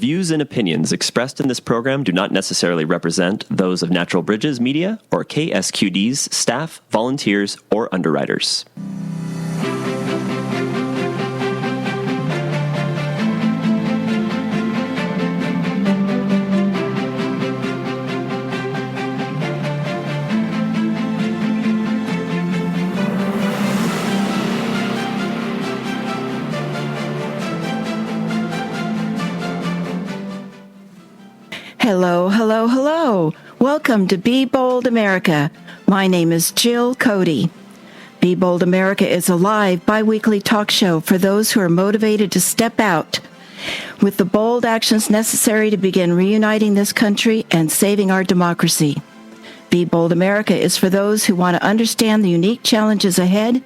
views and opinions expressed in this program do not necessarily represent those of Natural Bridges Media or KSQD's staff, volunteers, or underwriters. Hello, hello, hello. Welcome to Be Bold America. My name is Jill Cody. Be Bold America is a live, bi-weekly talk show for those who are motivated to step out with the bold actions necessary to begin reuniting this country and saving our democracy. Be Bold America is for those who want to understand the unique challenges ahead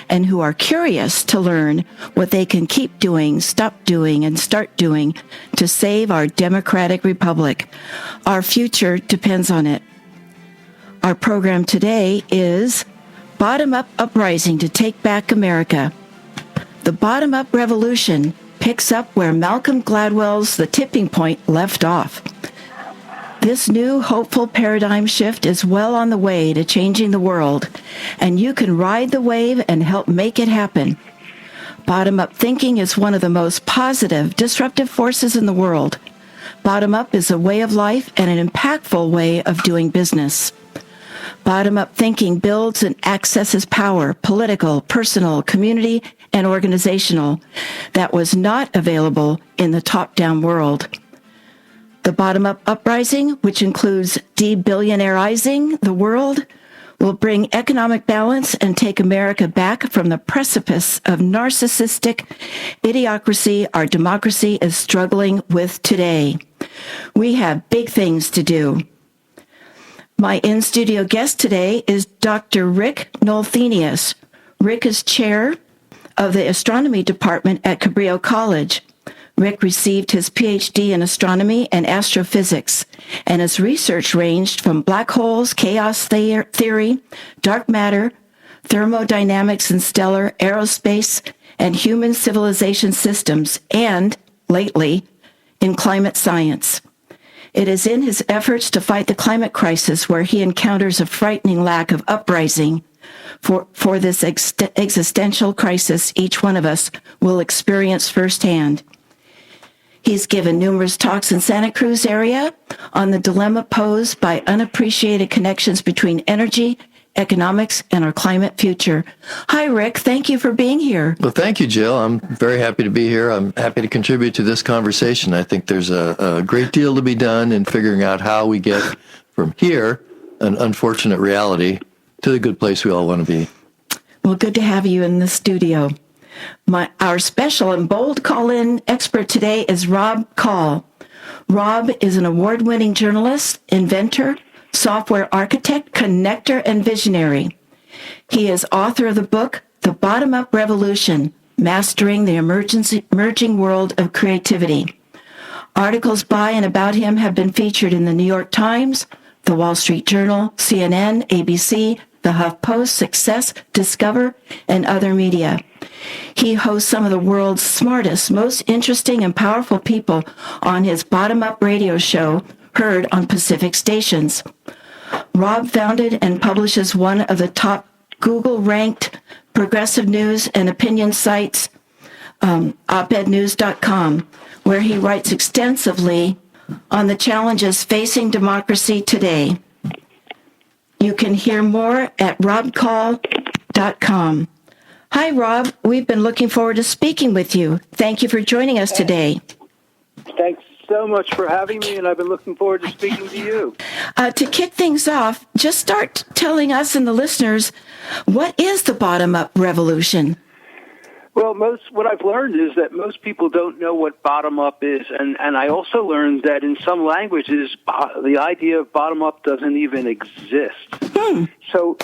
and who are curious to learn what they can keep doing, stop doing, and start doing to save our democratic republic. Our future depends on it. Our program today is Bottom-Up Uprising to Take Back America. The bottom-up revolution picks up where Malcolm Gladwell's The Tipping Point left off. This new hopeful paradigm shift is well on the way to changing the world, and you can ride the wave and help make it happen. Bottom-up thinking is one of the most positive, disruptive forces in the world. Bottom-up is a way of life and an impactful way of doing business. Bottom-up thinking builds and accesses power, political, personal, community, and organizational, that was not available in the top-down world. The bottom-up uprising, which includes de-billionairizing the world, will bring economic balance and take America back from the precipice of narcissistic idiocracy our democracy is struggling with today. We have big things to do. My in-studio guest today is Dr. Rick Nolthenius. Rick is chair of the astronomy department at Cabrillo College. Rick received his PhD in astronomy and astrophysics, and his research ranged from black holes, chaos theory, dark matter, thermodynamics and stellar, aerospace, and human civilization systems, and, lately, in climate science. It is in his efforts to fight the climate crisis where he encounters a frightening lack of uprising for this existential crisis each one of us will experience firsthand. He's given numerous talks in Santa Cruz area on the dilemma posed by unappreciated connections between energy, economics, and our climate future. Hi, Rick. Thank you for being here. Well, thank you, Jill. I'm very happy to be here. I'm happy to contribute to this conversation. I think there's a great deal to be done in figuring out how we get from here, an unfortunate reality, to the good place we all want to be. Well, good to have you in the studio. Our special and bold call-in expert today is Rob Call. Rob is an award-winning journalist, inventor, software architect, connector, and visionary. He is author of the book, The Bottom-Up Revolution, Mastering the Emerging World of Creativity. Articles by and about him have been featured in the New York Times, the Wall Street Journal, CNN, ABC, the HuffPost, Success, Discover, and other media. He hosts some of the world's smartest, most interesting, and powerful people on his bottom-up radio show, heard on Pacific stations. Rob founded and publishes one of the top Google-ranked progressive news and opinion sites, opednews.com, where he writes extensively on the challenges facing democracy today. You can hear more at robcall.com. Hi, Rob. We've been looking forward to speaking with you. Thank you for joining us today. Thanks so much for having me, and I've been looking forward to speaking to you. To kick things off, just start telling us and the listeners, what is the bottom-up revolution? Well, what I've learned is that most people don't know what bottom-up is, and I also learned that in some languages, the idea of bottom-up doesn't even exist. So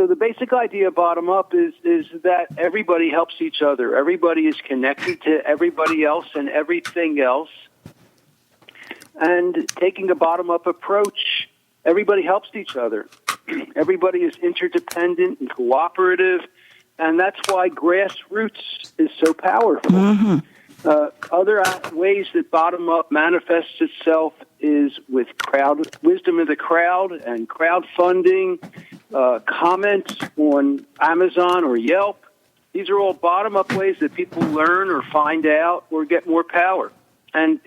the basic idea of bottom-up is that everybody helps each other. Everybody is connected to everybody else and everything else. And taking a bottom-up approach, everybody helps each other. Everybody is interdependent and cooperative. And that's why grassroots is so powerful. Mm-hmm. Other ways that bottom-up manifests itself is with wisdom of the crowd and crowdfunding, comments on Amazon or Yelp. These are all bottom-up ways that people learn or find out or get more power. And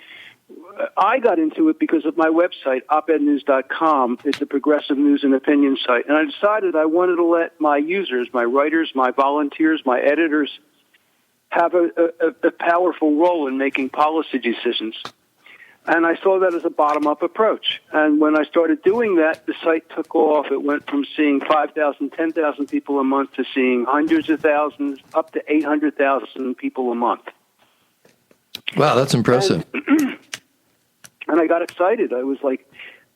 I got into it because of my website, opednews.com. It's a progressive news and opinion site. And I decided I wanted to let my users, my writers, my volunteers, my editors, have a powerful role in making policy decisions. And I saw that as a bottom-up approach. And when I started doing that, the site took off. It went from seeing 5,000, 10,000 people a month to seeing hundreds of thousands, up to 800,000 people a month. Wow, that's impressive. And I got excited. I was like,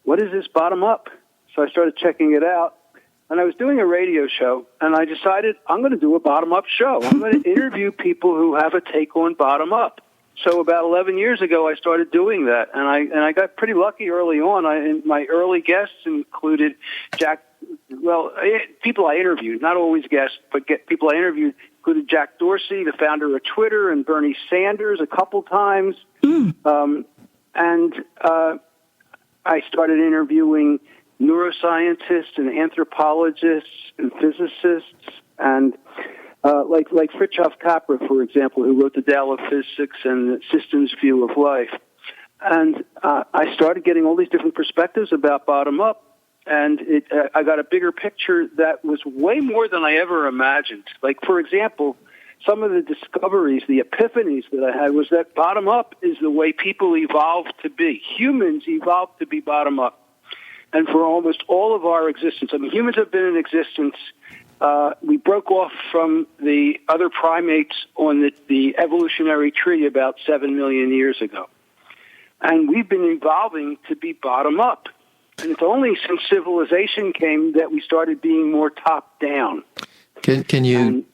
what is this bottom-up? So I started checking it out. And I was doing a radio show, and I decided I'm going to do a bottom-up show. I'm going to interview people who have a take on bottom-up. So about 11 years ago, I started doing that, and I got pretty lucky early on. My early guests included people I interviewed, not always guests, but people I interviewed included Jack Dorsey, the founder of Twitter, and Bernie Sanders a couple times. I started interviewing neuroscientists and anthropologists and physicists, and like Fritjof Capra, for example, who wrote the Tao of Physics and the Systems View of Life. And I started getting all these different perspectives about bottom-up, and I got a bigger picture that was way more than I ever imagined. Like, for example, some of the discoveries, the epiphanies that I had was that bottom-up is the way people evolved to be. Humans evolved to be bottom-up. And for almost all of our existence, I mean, humans have been in existence. We broke off from the other primates on the evolutionary tree about 7 million years ago. And we've been evolving to be bottom-up. And it's only since civilization came that we started being more top-down. Can you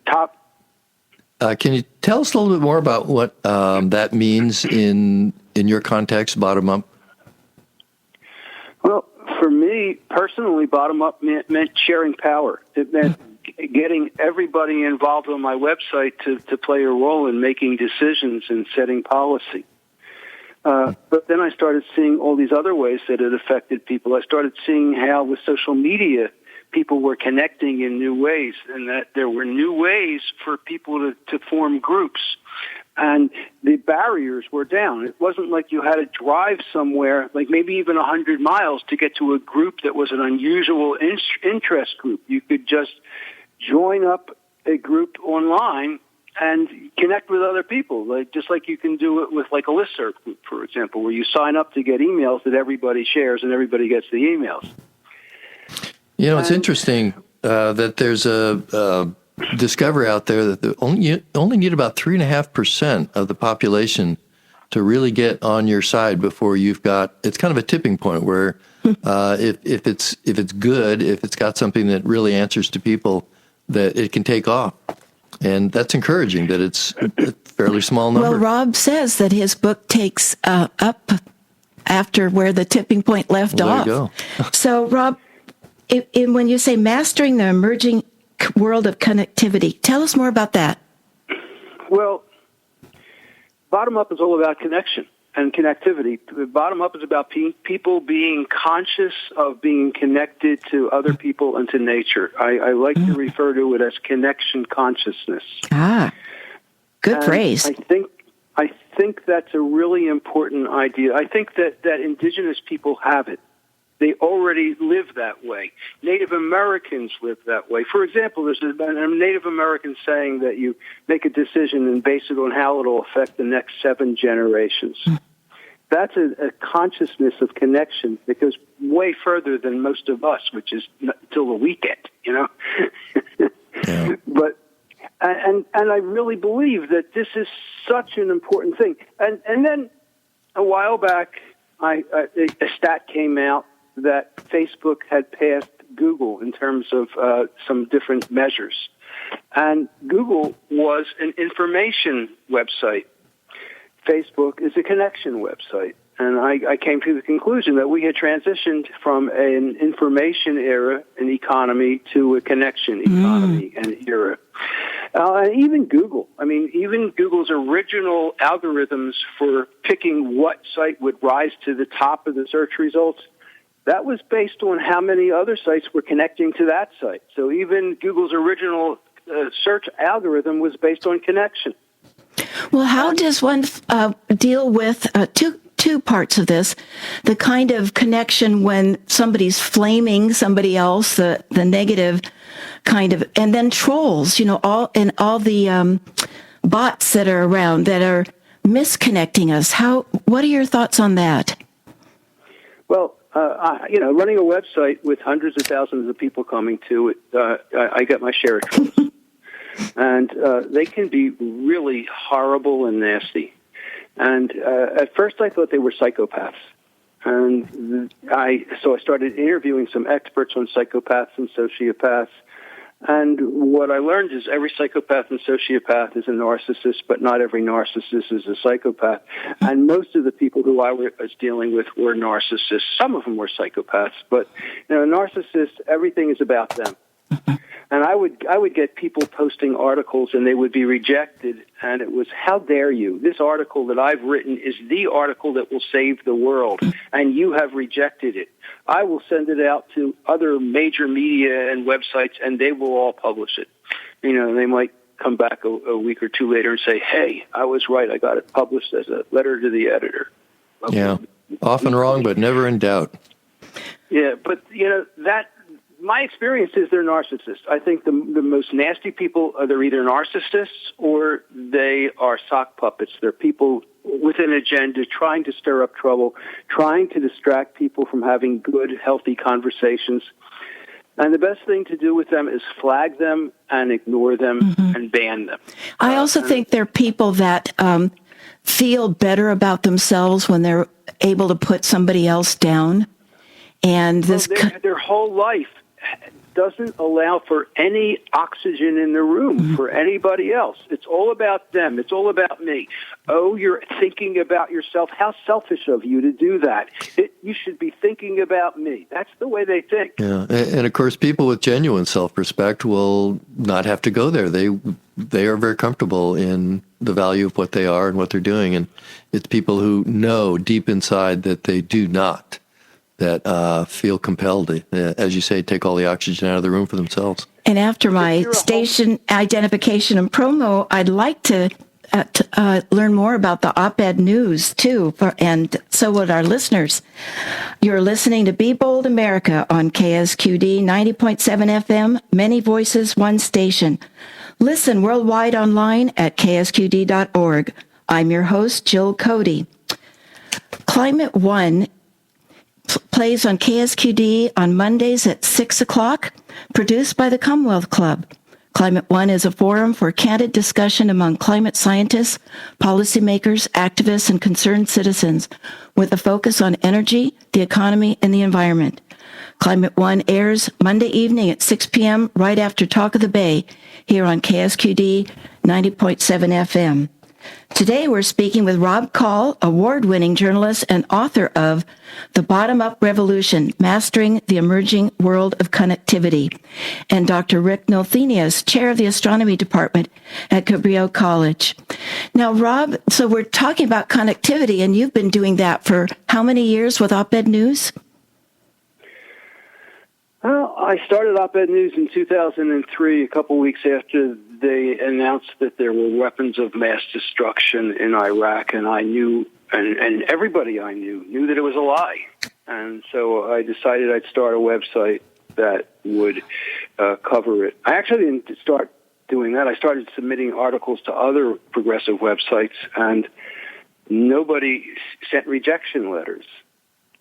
tell us a little bit more about what that means in your context, bottom-up? Well, for me, personally, bottom-up meant sharing power. It meant getting everybody involved on my website to play a role in making decisions and setting policy. But then I started seeing all these other ways that it affected people. I started seeing how with social media, people were connecting in new ways, and that there were new ways for people to form groups. And the barriers were down. It wasn't like you had to drive somewhere, like maybe even 100 miles to get to a group that was an unusual interest group. You could just join up a group online and connect with other people, just like you can do it with like a listserv group, for example, where you sign up to get emails that everybody shares and everybody gets the emails. You know, it's interesting that there's a discovery out there that you only need about 3.5% of the population to really get on your side before you've got. It's kind of a tipping point where if it's good, if it's got something that really answers to people, that it can take off, and that's encouraging. That it's a fairly small number. Well, Rob says that his book takes up after where the tipping point left off. There you go. So, Rob, when you say mastering the emerging world of connectivity, tell us more about that. Well, bottom-up is all about connection and connectivity. Bottom-up is about people being conscious of being connected to other people and to nature. I like to refer to it as connection consciousness. Ah, good phrase. I think that's a really important idea. I think that indigenous people have it. They already live that way. Native Americans live that way. For example, there's a Native American saying that you make a decision and base it on how it will affect the next 7 generations. That's a consciousness of connection that goes way further than most of us, which is till the weekend, you know? Yeah. But and I really believe that this is such an important thing. And then a while back, a stat came out that Facebook had passed Google in terms of some different measures. And Google was an information website. Facebook is a connection website. And I came to the conclusion that we had transitioned from an information era and economy to a connection economy and era. And even Google. I mean, even Google's original algorithms for picking what site would rise to the top of the search results, that was based on how many other sites were connecting to that site. So even Google's original search algorithm was based on connection. Well, how does one deal with two parts of this? The kind of connection when somebody's flaming somebody else, the negative kind of, and then trolls, all the bots that are around that are misconnecting us. What are your thoughts on that? Well, running a website with hundreds of thousands of people coming to it, I get my share of trolls. And they can be really horrible and nasty. And at first I thought they were psychopaths. And I started interviewing some experts on psychopaths and sociopaths. And what I learned is every psychopath and sociopath is a narcissist, but not every narcissist is a psychopath. And most of the people who I was dealing with were narcissists. Some of them were psychopaths, but narcissists, everything is about them. And I would get people posting articles, and they would be rejected, and it was, how dare you? This article that I've written is the article that will save the world, and you have rejected it. I will send it out to other major media and websites, and they will all publish it. They might come back a week or two later and say, hey, I was right. I got it published as a letter to the editor. Okay. Yeah, often wrong, but never in doubt. Yeah, but, my experience is they're narcissists. I think the most nasty people they're either narcissists or they are sock puppets. They're people with an agenda trying to stir up trouble, trying to distract people from having good, healthy conversations. And the best thing to do with them is flag them and ignore them and ban them. I also think they're people that feel better about themselves when they're able to put somebody else down. And their whole life doesn't allow for any oxygen in the room for anybody else. It's all about them. It's all about me. Oh, you're thinking about yourself. How selfish of you to do that. You should be thinking about me. That's the way they think. Yeah, and of course, people with genuine self-respect will not have to go there. They are very comfortable in the value of what they are and what they're doing, and it's people who know deep inside that they do not, that feel compelled to, as you say, take all the oxygen out of the room for themselves. And after my station identification and promo, I'd like to learn more about the op-ed news, too, and so would our listeners. You're listening to Be Bold America on KSQD 90.7 FM, many voices, one station. Listen worldwide online at ksqd.org. I'm your host, Jill Cody. Climate One plays on KSQD on Mondays at 6 o'clock, produced by the Commonwealth Club. Climate One is a forum for candid discussion among climate scientists, policymakers, activists, and concerned citizens, with a focus on energy, the economy, and the environment. Climate One airs Monday evening at 6 p.m. right after Talk of the Bay, here on KSQD 90.7 FM. Today we're speaking with Rob Call, award-winning journalist and author of The Bottom-Up Revolution, Mastering the Emerging World of Connectivity, and Dr. Rick Nolthenius, chair of the astronomy department at Cabrillo College. Now, Rob, so we're talking about connectivity, and you've been doing that for how many years with Op-Ed News? Well, I started Op-Ed News in 2003, a couple weeks after they announced that there were weapons of mass destruction in Iraq, and I knew, and everybody I knew that it was a lie. And so I decided I'd start a website that would cover it. I actually didn't start doing that. I started submitting articles to other progressive websites, and nobody sent rejection letters.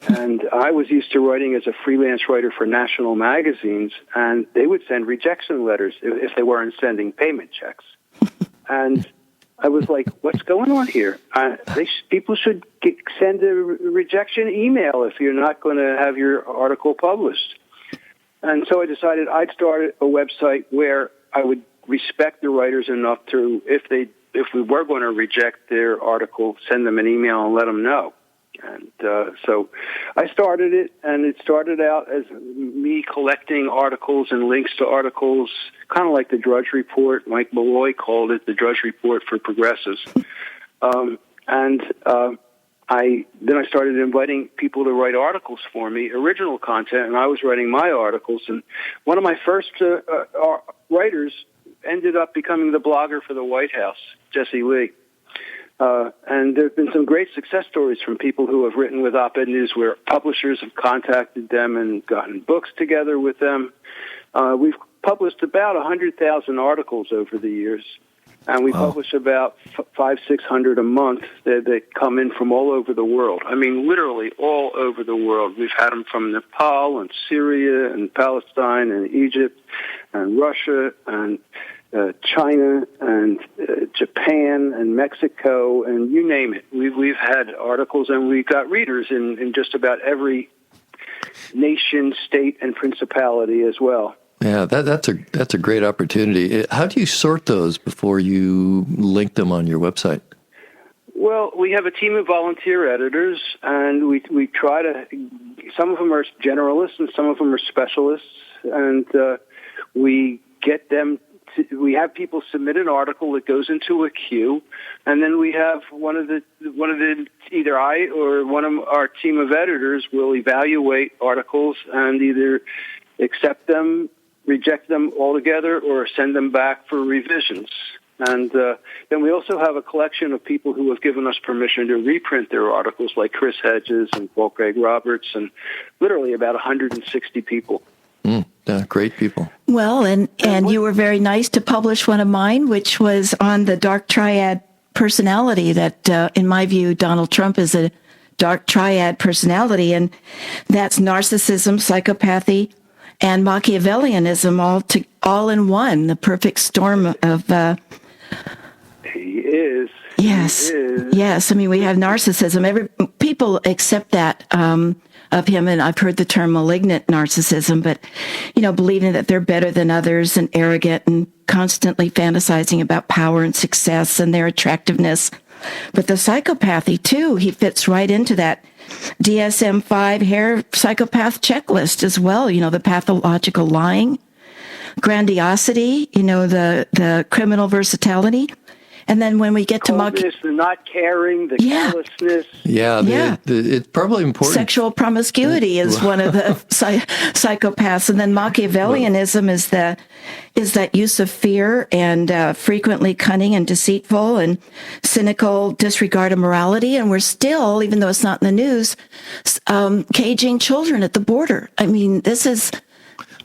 And I was used to writing as a freelance writer for national magazines, and they would send rejection letters if they weren't sending payment checks. And I was like, what's going on here? People should send a rejection email if you're not going to have your article published. And so I decided I'd start a website where I would respect the writers enough to, if we were going to reject their article, send them an email and let them know. And so I started it, and it started out as me collecting articles and links to articles, kind of like the Drudge Report. Mike Malloy called it the Drudge Report for progressives. Then I started inviting people to write articles for me, original content, and I was writing my articles. And one of my first writers ended up becoming the blogger for the White House, Jesse Lee. And there have been some great success stories from people who have written with Op-Ed News where publishers have contacted them and gotten books together with them. We've published about 100,000 articles over the years. And we publish about 500-600 a month that come in from all over the world. I mean, literally all over the world. We've had them from Nepal and Syria and Palestine and Egypt and Russia and China and Japan and Mexico and you name it. We've had articles, and we've got readers in just about every nation, state, and principality as well. Yeah, that's a great opportunity. How do you sort those before you link them on your website? Well, we have a team of volunteer editors, and we try to. Some of them are generalists, and some of them are specialists, and we get them. We have people submit an article that goes into a queue, and then we have one of the either I or one of our team of editors will evaluate articles and either accept them, reject them altogether, or send them back for revisions. And then we also have a collection of people who have given us permission to reprint their articles, like Chris Hedges and Paul Craig Roberts, and literally about 160 people. Great people. Well, and you were very nice to publish one of mine, which was on the dark triad personality that, in my view, Donald Trump is a dark triad personality, and that's narcissism, psychopathy, and Machiavellianism all in one, the perfect storm of... He is. Yes. He is. Yes. I mean, we have narcissism. People accept that of him, and I've heard the term malignant narcissism, but, believing that they're better than others and arrogant and constantly fantasizing about power and success and their attractiveness. But the psychopathy, too, he fits right into that DSM-5 hair psychopath checklist as well. The pathological lying, grandiosity, the criminal versatility. And then when we get to the not caring, the carelessness. Yeah. It's probably important. Sexual promiscuity is one of the psychopaths. And then Machiavellianism is that use of fear and frequently cunning and deceitful and cynical disregard of morality. And we're still, even though it's not in the news, caging children at the border. I mean, this is...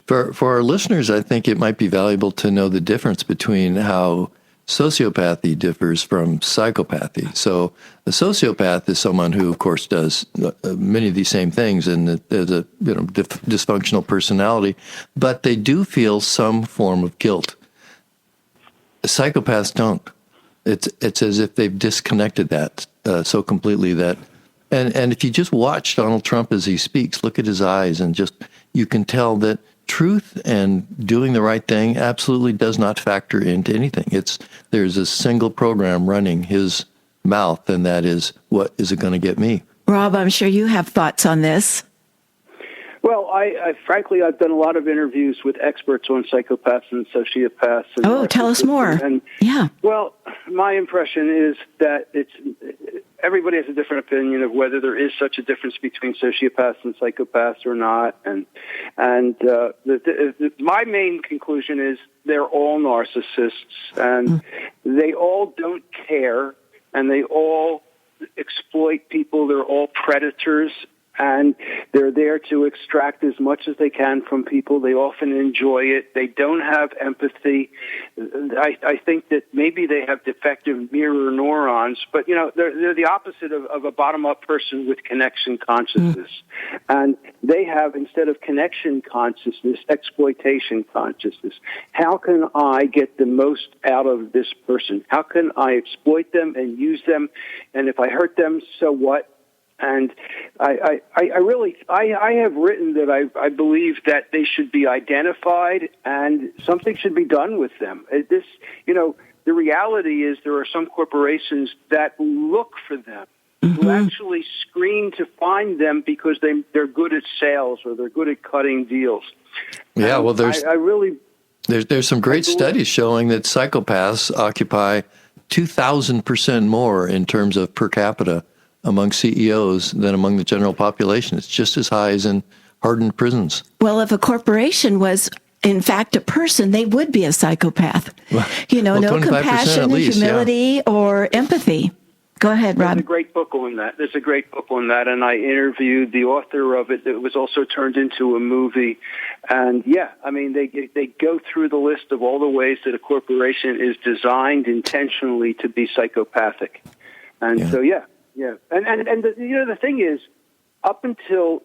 For our listeners, I think it might be valuable to know the difference between how sociopathy differs from psychopathy. So a sociopath is someone who, of course, does many of these same things, and there's a dysfunctional personality, but they do feel some form of guilt. Psychopaths don't. It's as if they've disconnected that so completely that, and if you just watch Donald Trump as he speaks, look at his eyes, and you can tell that truth and doing the right thing absolutely does not factor into anything. There's a single program running his mouth, and that is, what is it going to get me? Rob, I'm sure you have thoughts on this. Well, frankly, I've done a lot of interviews with experts on psychopaths and sociopaths. And tell us more. Yeah. Well, my impression is that everybody has a different opinion of whether there is such a difference between sociopaths and psychopaths or not. And my main conclusion is they're all narcissists, and they all don't care, and they all exploit people. They're all predators. And they're there to extract as much as they can from people. They often enjoy it. They don't have empathy. I think that maybe they have defective mirror neurons, but, they're the opposite of a bottom-up person with connection consciousness. And they have, instead of connection consciousness, exploitation consciousness. How can I get the most out of this person? How can I exploit them and use them? And if I hurt them, so what? And I have written that I believe that they should be identified and something should be done with them. The reality is there are some corporations that look for them who actually screen to find them because they're good at sales or they're good at cutting deals. Yeah, well, I really... There's some great studies showing that psychopaths occupy 2,000% more in terms of per capita among CEOs than among the general population. It's just as high as in hardened prisons. Well, if a corporation was, in fact, a person, they would be a psychopath. Well, no 25% compassion, at least, humility, or empathy. Go ahead, Rob. There's a great book on that. And I interviewed the author of it. It was also turned into a movie. And they go through the list of all the ways that a corporation is designed intentionally to be psychopathic. And And the thing is, up until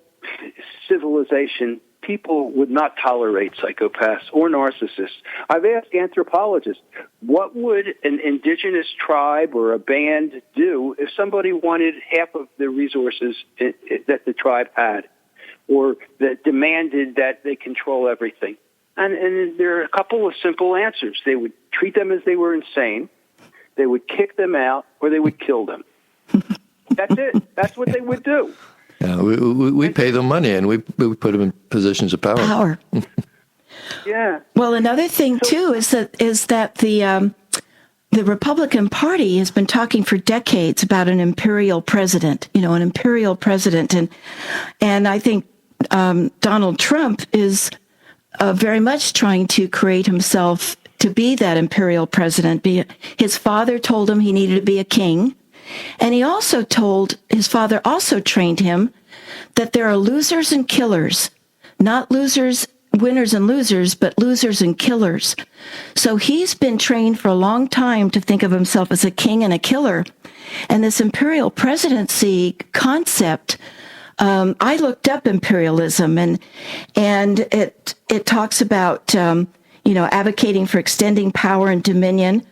civilization, people would not tolerate psychopaths or narcissists. I've asked anthropologists, what would an indigenous tribe or a band do if somebody wanted half of the resources that the tribe had, or that demanded that they control everything? And there are a couple of simple answers. They would treat them as they were insane, they would kick them out, or they would kill them. That's it. That's what they would do. Yeah, we pay them money and we put them in positions of power. Yeah. Well, another thing too is that the Republican Party has been talking for decades about an imperial president. And I think Donald Trump is very much trying to create himself to be that imperial president. His father told him he needed to be a king. And his father also trained him that there are losers and killers, not winners and losers, but losers and killers. So he's been trained for a long time to think of himself as a king and a killer. And this imperial presidency concept, I looked up imperialism and it talks about, advocating for extending power and dominion.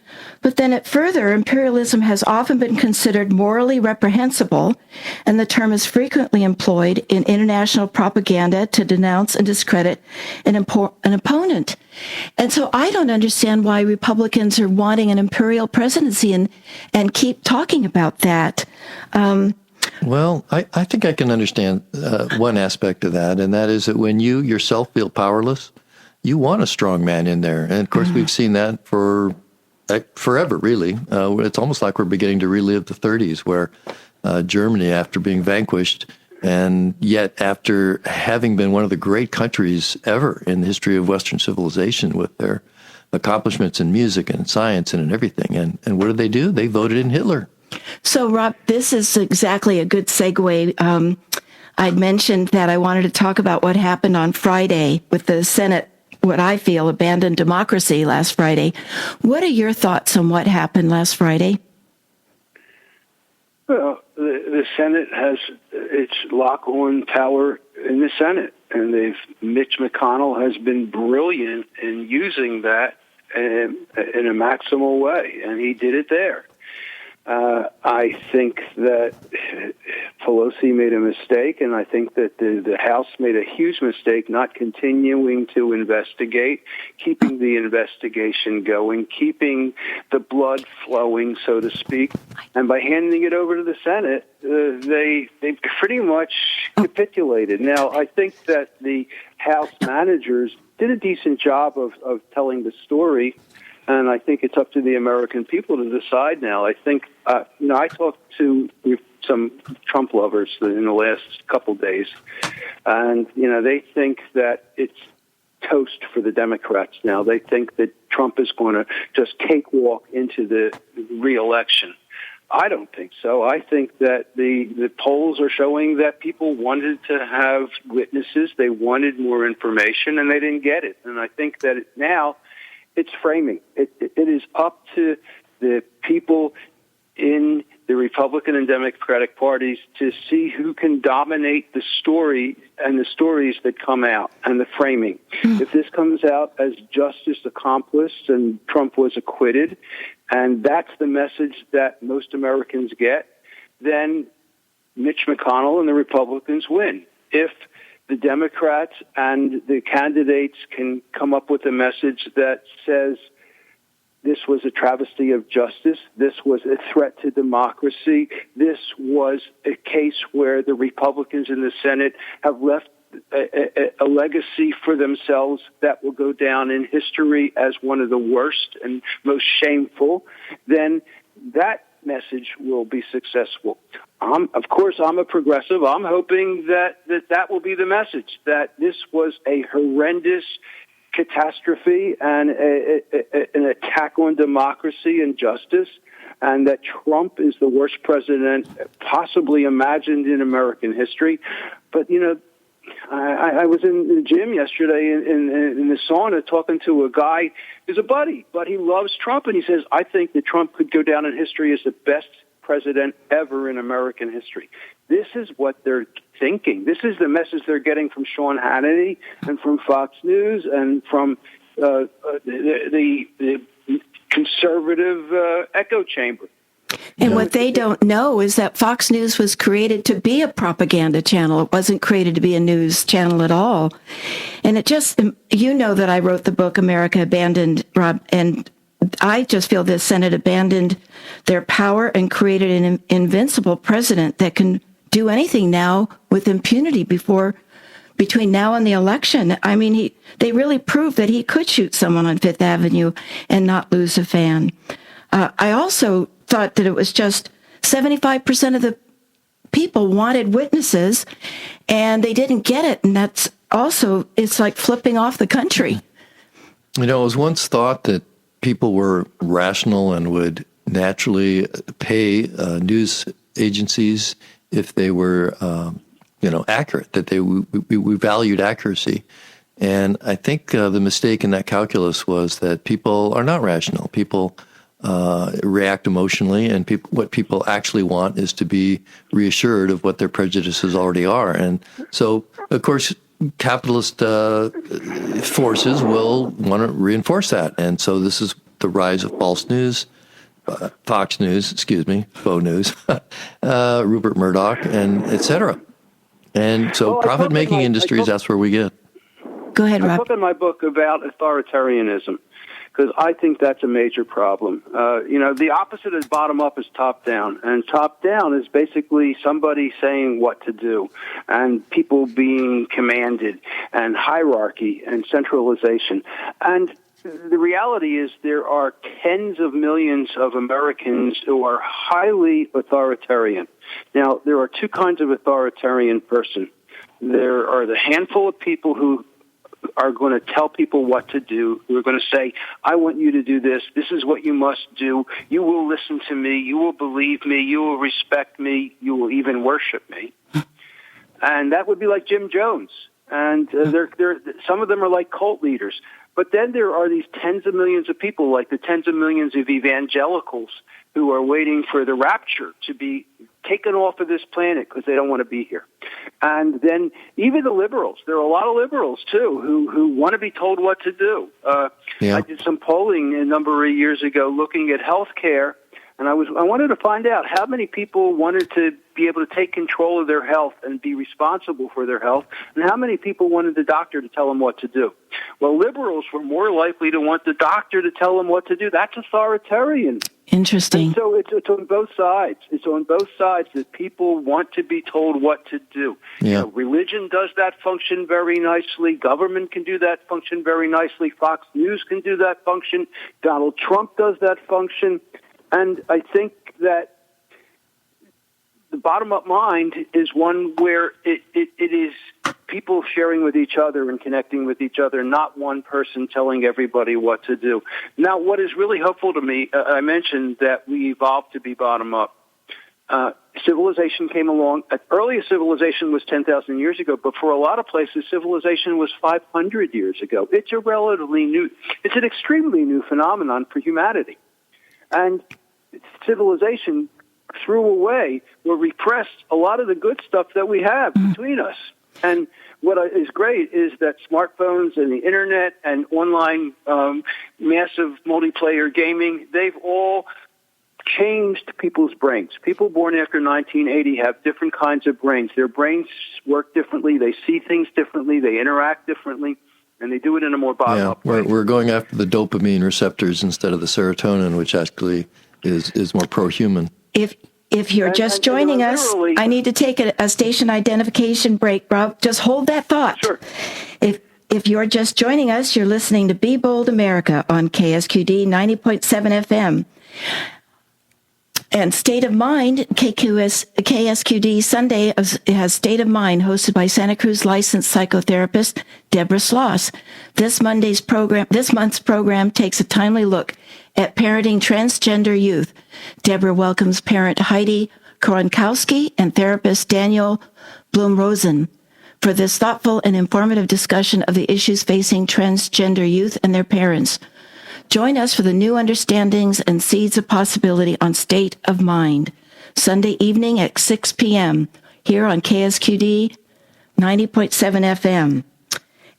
But then imperialism has often been considered morally reprehensible, and the term is frequently employed in international propaganda to denounce and discredit an opponent. And so I don't understand why Republicans are wanting an imperial presidency and keep talking about that. Well, I think I can understand one aspect of that, and that is that when you yourself feel powerless, you want a strong man in there. And, of course, we've seen that for forever, really. It's almost like we're beginning to relive the 30s, where Germany, after being vanquished, and yet after having been one of the great countries ever in the history of Western civilization with their accomplishments in music and science and in everything. And what did they do? They voted in Hitler. So, Rob, this is exactly a good segue. I'd mentioned that I wanted to talk about what happened on Friday with the Senate, what I feel abandoned democracy last Friday. What are your thoughts on what happened last Friday? Well, the Senate has its lock-on power in the Senate, and Mitch McConnell has been brilliant in using that in a maximal way, and he did it there. I think that Pelosi made a mistake, and I think that the House made a huge mistake not continuing to investigate, keeping the investigation going, keeping the blood flowing, so to speak. And by handing it over to the Senate, they pretty much capitulated. Now, I think that the House managers did a decent job of telling the story. And I think it's up to the American people to decide now. I think, I talked to some Trump lovers in the last couple days, and, they think that it's toast for the Democrats now. They think that Trump is going to just cakewalk into the re-election. I don't think so. I think that the polls are showing that people wanted to have witnesses. They wanted more information, and they didn't get it. And I think that now it's framing. It is up to the people in the Republican and Democratic parties to see who can dominate the story and the stories that come out and the framing. If this comes out as justice accomplished and Trump was acquitted, and that's the message that most Americans get, then Mitch McConnell and the Republicans win. If the Democrats and the candidates can come up with a message that says this was a travesty of justice. This was a threat to democracy. This was a case where the Republicans in the Senate have left a legacy for themselves that will go down in history as one of the worst and most shameful, then that message will be successful. Of course, I'm a progressive. I'm hoping that will be the message, that this was a horrendous catastrophe and an attack on democracy and justice, and that Trump is the worst president possibly imagined in American history. But, I was in the gym yesterday in the sauna talking to a guy who's a buddy, but he loves Trump, and he says, I think that Trump could go down in history as the best president ever in American history. This is what they're thinking. This is the message they're getting from Sean Hannity and from Fox News and from the conservative echo chamber. And what they don't know is that Fox News was created to be a propaganda channel. It wasn't created to be a news channel at all. And it just, that I wrote the book, America Abandoned, Rob, and I just feel the Senate abandoned their power and created an invincible president that can do anything now with impunity between now and the election. I mean, they really proved that he could shoot someone on Fifth Avenue and not lose a fan. I also thought that it was just 75% of the people wanted witnesses, and they didn't get it. And that's also, it's like flipping off the country. It was once thought that people were rational and would naturally pay news agencies if they were, accurate, that we valued accuracy. And I think the mistake in that calculus was that people are not rational. People react emotionally, and what people actually want is to be reassured of what their prejudices already are. And so, of course, capitalist forces will want to reinforce that. And so this is the rise of false news, Fox News, faux news, Rupert Murdoch, and et cetera. And so profit-making industries, that's where we get. Go ahead, Rob. I talk in my book about authoritarianism, because I think that's a major problem. The opposite of bottom-up is top-down, and top-down is basically somebody saying what to do, and people being commanded, and hierarchy, and centralization. And the reality is there are tens of millions of Americans who are highly authoritarian. Now, there are two kinds of authoritarian person. There are the handful of people who are going to tell people what to do. We're going to say, I want you to do this. This is what you must do. You will listen to me. You will believe me. You will respect me. You will even worship me. And that would be like Jim Jones. And some of them are like cult leaders. But then there are these tens of millions of people, like the tens of millions of evangelicals who are waiting for the rapture to be taken off of this planet because they don't want to be here. And then even the liberals, there are a lot of liberals, too, who want to be told what to do. I did some polling a number of years ago looking at health care, and I wanted to find out how many people wanted to be able to take control of their health and be responsible for their health, and how many people wanted the doctor to tell them what to do. Well, liberals were more likely to want the doctor to tell them what to do. That's authoritarian. Interesting. And so it's on both sides. It's on both sides that people want to be told what to do. Yeah. Religion does that function very nicely. Government can do that function very nicely. Fox News can do that function. Donald Trump does that function. And I think that the bottom-up mind is one where it is people sharing with each other and connecting with each other, not one person telling everybody what to do. Now, what is really helpful to me, I mentioned that we evolved to be bottom-up. Civilization came along. Earliest civilization was 10,000 years ago, but for a lot of places, civilization was 500 years ago. It's it's an extremely new phenomenon for humanity. And civilization threw away or repressed a lot of the good stuff that we have between us. And what is great is that smartphones and the internet and online massive multiplayer gaming, they've all changed people's brains. People born after 1980 have different kinds of brains. Their brains work differently. They see things differently. They interact differently. and they do it in a more bottom-up way. We're going after the dopamine receptors instead of the serotonin, which actually is more pro-human. If you're just joining us, I need to take a station identification break, Rob. Just hold that thought. Sure. If you're just joining us, you're listening to Be Bold America on KSQD 90.7 FM. And State of Mind, KSQD Sunday has State of Mind, hosted by Santa Cruz licensed psychotherapist Deborah Sloss. This month's program takes a timely look at parenting transgender youth. Deborah welcomes parent Heidi Koronkowski and therapist Daniel Blumrosen for this thoughtful and informative discussion of the issues facing transgender youth and their parents. Join us for the new understandings and seeds of possibility on State of Mind, Sunday evening at 6 p.m. here on KSQD 90.7 FM.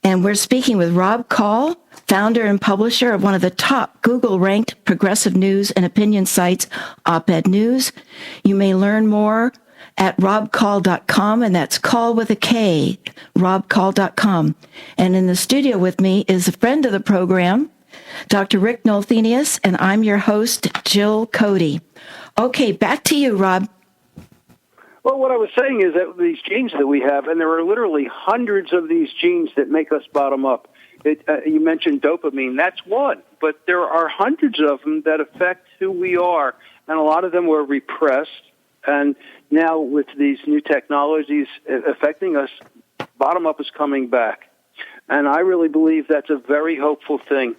And we're speaking with Rob Call, founder and publisher of one of the top Google-ranked progressive news and opinion sites, Op-Ed News. You may learn more at robcall.com, and that's call with a K, robcall.com. And in the studio with me is a friend of the program, Dr. Rick Nolthenius, and I'm your host, Jill Cody. Okay, back to you, Rob. Well, what I was saying is that these genes that we have, and there are literally hundreds of these genes that make us bottom up. You mentioned dopamine. That's one, but there are hundreds of them that affect who we are, and a lot of them were repressed. And now with these new technologies affecting us, bottom up is coming back. And I really believe that's a very hopeful thing.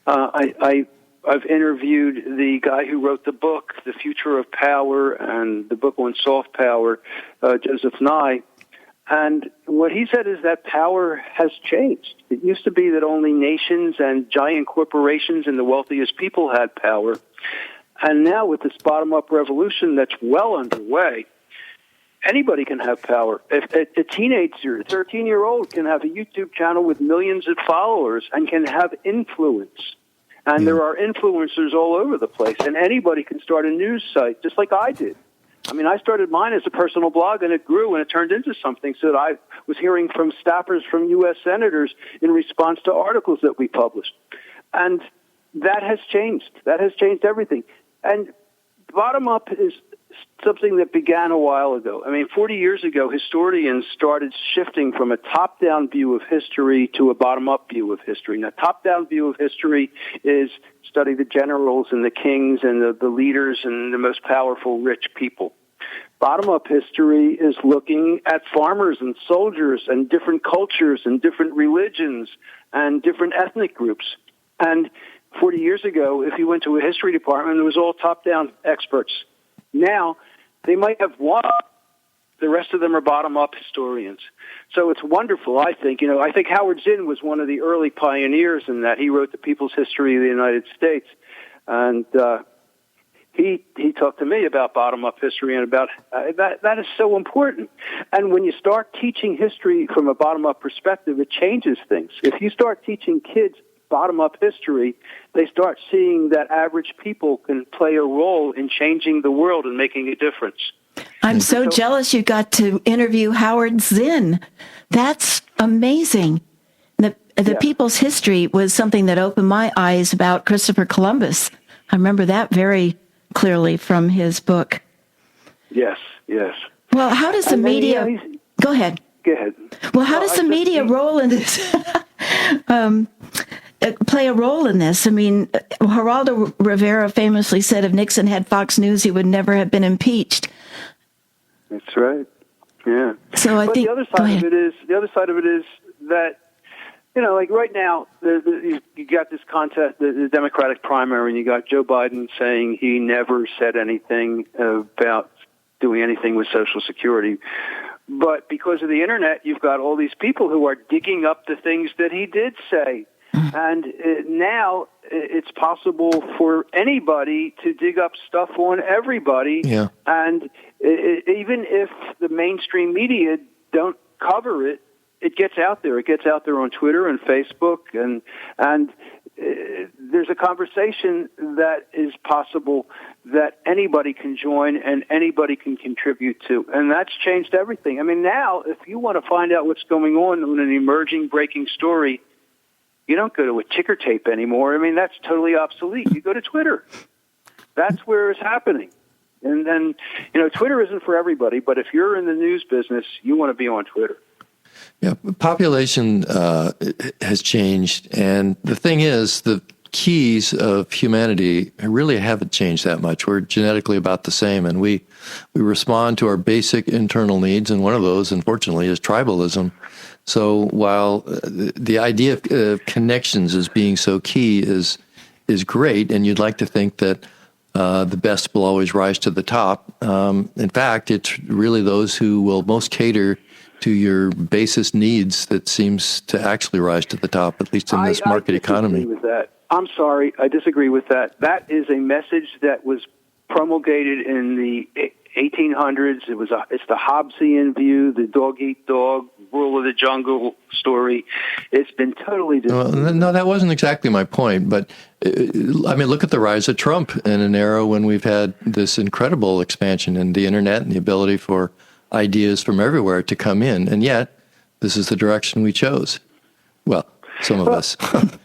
I've interviewed the guy who wrote the book, The Future of Power, and the book on soft power, Joseph Nye. And what he said is that power has changed. It used to be that only nations and giant corporations and the wealthiest people had power. And now with this bottom-up revolution that's well underway, anybody can have power. If a teenager, 13-year-old, can have a YouTube channel with millions of followers and can have influence. And there are influencers all over the place, and anybody can start a news site, just like I did. I mean, I started mine as a personal blog, and it grew, and it turned into something so that I was hearing from staffers from U.S. senators in response to articles that we published. And that has changed. That has changed everything. And bottom-up is something that began a while ago. I mean, 40 years ago, historians started shifting from a top-down view of history to a bottom-up view of history. Now, top-down view of history is study the generals and the kings and the leaders and the most powerful, rich people. Bottom-up history is looking at farmers and soldiers and different cultures and different religions and different ethnic groups. And 40 years ago, if you went to a history department, it was all top-down experts. Now, they might have one. The rest of them are bottom-up historians. So it's wonderful, I think. You know, I think Howard Zinn was one of the early pioneers in that. He wrote The People's History of the United States. And he talked to me about bottom-up history and about that is so important. And when you start teaching history from a bottom-up perspective, it changes things. If you start teaching kids bottom-up history, they start seeing that average people can play a role in changing the world and making a difference. I'm so jealous you got to interview Howard Zinn. That's amazing. The People's History was something that opened my eyes about Christopher Columbus. I remember that very clearly from his book. Yes. Well, how does the media... Go ahead. Go ahead. Well, how does the media roll in this... play a role in this? I mean, Geraldo Rivera famously said if Nixon had Fox News, he would never have been impeached. That's right. Yeah. So I think the other side of it is that, you know, like right now, you got this contest, the Democratic primary, and you got Joe Biden saying he never said anything about doing anything with Social Security. But because of the internet, you've got all these people who are digging up the things that he did say. And now it's possible for anybody to dig up stuff on everybody. Yeah. And even if the mainstream media don't cover it, it gets out there. It gets out there on Twitter and Facebook, and there's a conversation that is possible that anybody can join and anybody can contribute to. And that's changed everything. I mean, now, if you want to find out what's going on in an emerging breaking story, You don't go to a ticker tape anymore. I mean, that's totally obsolete. You go to Twitter. That's where it's happening. And then, Twitter isn't for everybody, but if you're in the news business, you want to be on Twitter. Yeah, population has changed, and the thing is, the keys of humanity really haven't changed that much. We're genetically about the same, and we respond to our basic internal needs, and one of those, unfortunately, is tribalism. So while the idea of connections as being so key is great, and you'd like to think that the best will always rise to the top, in fact, it's really those who will most cater to your basest needs that seems to actually rise to the top, at least in this market economy. I disagree with that. I'm sorry, I disagree with that. That is a message that was promulgated in the 1800s. It's the Hobbesian view, the dog eat dog, rule of the jungle story. It's been totally well, no, that wasn't exactly my point, but look at the rise of Trump in an era when we've had this incredible expansion in the internet and the ability for ideas from everywhere to come in, and yet this is the direction we chose. Well, some of us,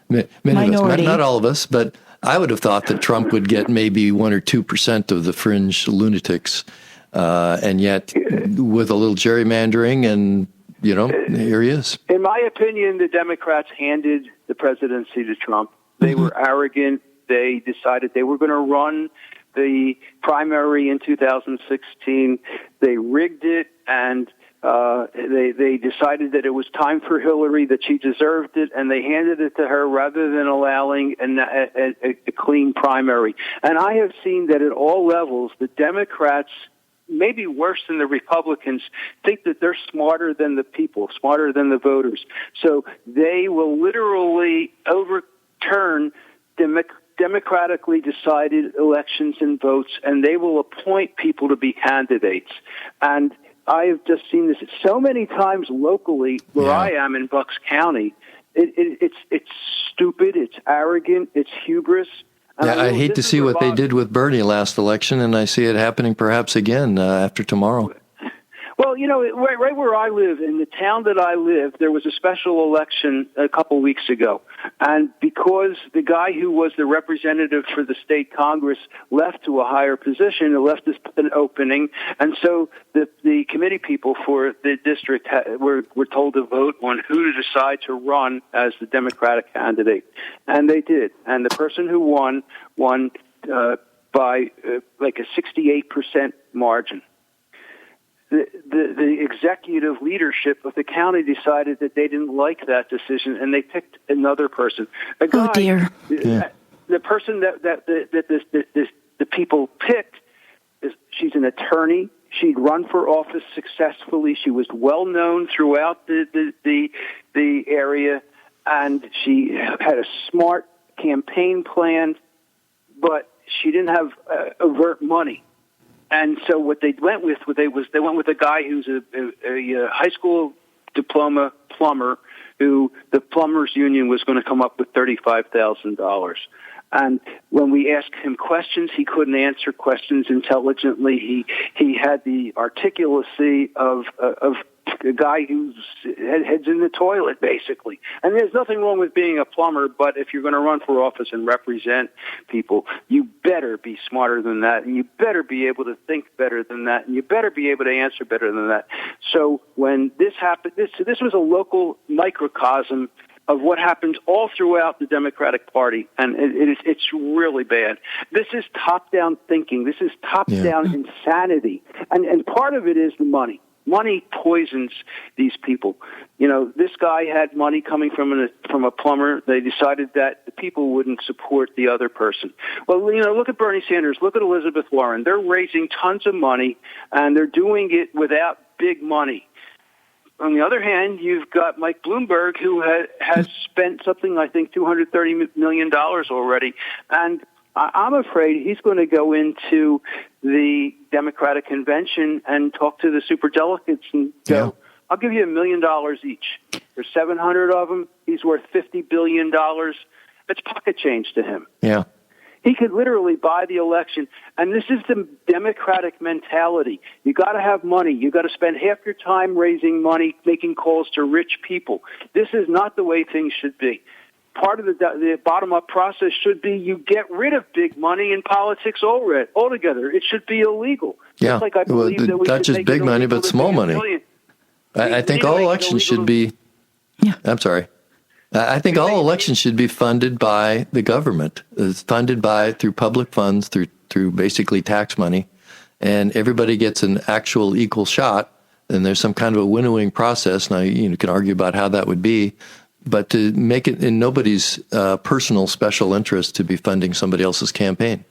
many of us, not all of us, but I would have thought that Trump would get maybe 1 or 2% of the fringe lunatics, and yet with a little gerrymandering, and here he is. In my opinion, the Democrats handed the presidency to Trump. They were arrogant. They decided they were going to run the primary in 2016. They rigged it, and they decided that it was time for Hillary, that she deserved it, and they handed it to her rather than allowing a clean primary. And I have seen that at all levels, the Democrats, maybe worse than the Republicans, think that they're smarter than the people, smarter than the voters. So they will literally overturn democratically decided elections and votes, and they will appoint people to be candidates. And I have just seen this so many times locally where I am in Bucks County. It's stupid, it's arrogant, it's hubris. Yeah, I hate to see what they did with Bernie last election, and I see it happening perhaps again after tomorrow. Well, right where I live, in the town that I live, there was a special election a couple weeks ago. And because the guy who was the representative for the state Congress left to a higher position, it left an opening. And so the committee people for the district were told to vote on who to decide to run as the Democratic candidate. And they did. And the person who won by like a 68% margin. The executive leadership of the county decided that they didn't like that decision, and they picked another person. A guy, oh dear! The person that the people picked she's an attorney. She'd run for office successfully. She was well known throughout the area, and she had a smart campaign plan, but she didn't have overt money. And so what they went with, they went with a guy who's a high school diploma plumber, who the plumbers union was going to come up with $35,000. And when we asked him questions, he couldn't answer questions intelligently. He had the articulacy of a guy whose head's in the toilet, basically. And there's nothing wrong with being a plumber, but if you're going to run for office and represent people, you better be smarter than that, and you better be able to think better than that, and you better be able to answer better than that. So when this happened, this was a local microcosm of what happens all throughout the Democratic Party, and it's really bad. This is top-down thinking. This is top-down insanity, and part of it is the money. Money poisons these people. You know, this guy had money coming from a plumber. They decided that the people wouldn't support the other person. Well, you know, look at Bernie Sanders. Look at Elizabeth Warren. They're raising tons of money, and they're doing it without big money. On the other hand, you've got Mike Bloomberg, who has spent something, I think, $230 million already. And I'm afraid he's going to go into the Democratic convention and talk to the superdelegates and go, I'll give you $1 million each. There's 700 of them. He's worth $50 billion. It's pocket change to him. Yeah. He could literally buy the election. And this is the Democratic mentality. You got to have money. You got to spend half your time raising money, making calls to rich people. This is not the way things should be. part of the bottom-up process should be you get rid of big money in politics altogether. It should be illegal. Yeah, just like I believe that we not should just make big it money, illegal but to small be a money. billion. I think all elections should be. Yeah. I'm sorry. I think all elections should be funded by the government. It's funded through public funds, through basically tax money, and everybody gets an actual equal shot. And there's some kind of a winnowing process. Now you can argue about how that would be, but to make it in nobody's personal special interest to be funding somebody else's campaign.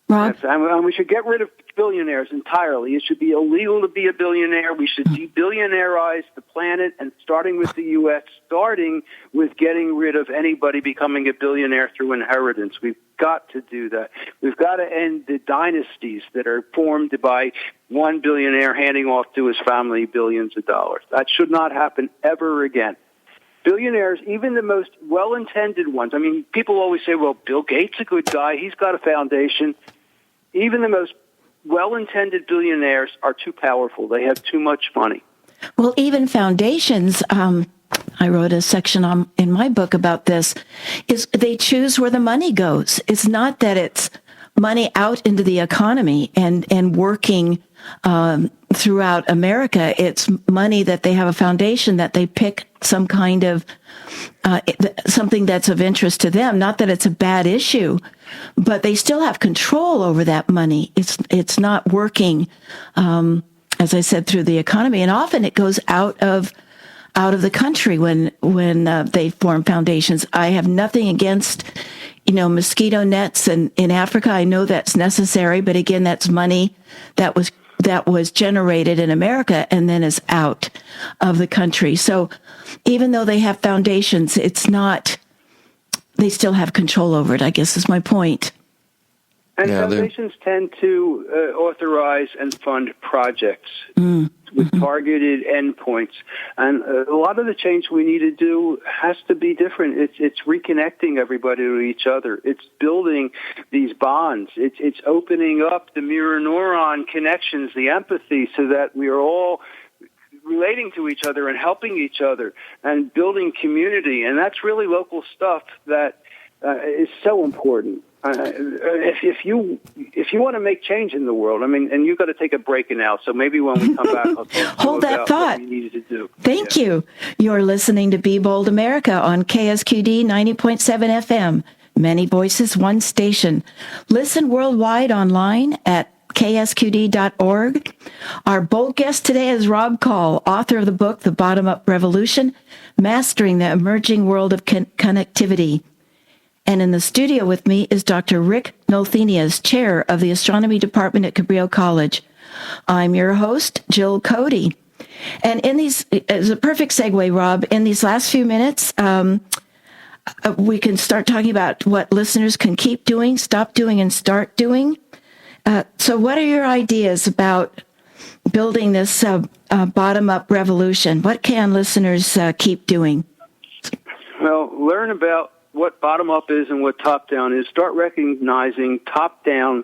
Rob? Yes, and we should get rid of billionaires entirely. It should be illegal to be a billionaire. We should de-billionaireize the planet, and starting with the U.S., starting with getting rid of anybody becoming a billionaire through inheritance. We've got to do that. We've got to end the dynasties that are formed by one billionaire handing off to his family billions of dollars. That should not happen ever again. Billionaires, even the most well-intended ones, I mean, people always say, well, Bill Gates is a good guy. He's got a foundation. Even the most well-intended billionaires are too powerful. They have too much money. Well, even foundations, I wrote a section in my book about this, is they choose where the money goes. It's not that it's money out into the economy and working throughout America. It's money that they have a foundation that they pick some kind of something that's of interest to them. Not that it's a bad issue, but they still have control over that money. It's not working, as I said, through the economy, and often it goes out of the country when they form foundations. I have nothing against, mosquito nets in Africa. I know that's necessary, but again, that's money that was generated in America and then is out of the country. So even though they have foundations, they still have control over it, I guess is my point. And foundations tend to authorize and fund projects with targeted endpoints. And a lot of the change we need to do has to be different. It's reconnecting everybody to each other. It's building these bonds. It's opening up the mirror neuron connections, the empathy, so that we are all relating to each other and helping each other and building community. And that's really local stuff that is so important. If you want to make change in the world, I mean, and you've got to take a break now. So maybe when we come back, I'll talk Hold that about thought. what we needed to do. Thank you. You're listening to Be Bold America on KSQD 90.7 FM. Many voices, one station. Listen worldwide online at ksqd.org. Our bold guest today is Rob Call, author of the book, The Bottom-Up Revolution, Mastering the Emerging World of Connectivity. And in the studio with me is Dr. Rick Nolthenius, chair of the astronomy department at Cabrillo College. I'm your host, Jill Cody. And as a perfect segue, Rob, in these last few minutes, we can start talking about what listeners can keep doing, stop doing, and start doing. So what are your ideas about building this bottom-up revolution? What can listeners keep doing? Well, learn about what bottom-up is and what top-down is. Start recognizing top-down